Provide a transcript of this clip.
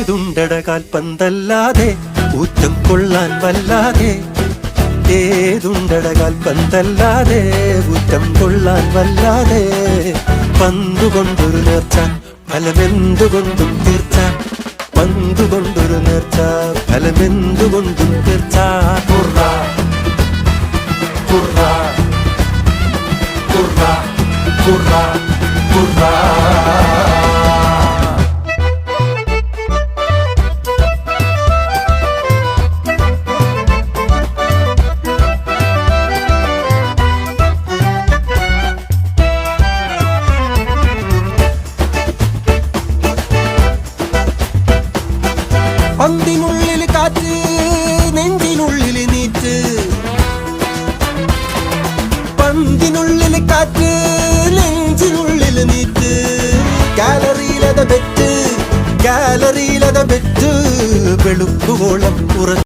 ഏതുണ്ടട കാൽപന്തല്ലാതെ ഊറ്റം കൊള്ളാൻ വല്ലാതെ ഏതുണ്ടട കാൽപന്തല്ലാതെ ഊറ്റം കൊള്ളാൻ വല്ലാതെ പന്തുകൊണ്ടൊരു നേർച്ച ഫലമെന്തുകൊണ്ടും തീർച്ച പന്തുകൊണ്ടൊരു നേർച്ച ഫലമെന്തുകൊണ്ടും തീർച്ച കുർറ കുർറ കുർറ കുർറ കുർറ പന്തിനുള്ളിൽ കാറ്റ് നെഞ്ചിനുള്ളിൽ നീറ്റ് പന്തിനുള്ളിൽ കാറ്റ് നെഞ്ചിനുള്ളിൽ നീറ്റ് ഗാലറിയിലത ബെറ്റ് വെളുക്കുവോളം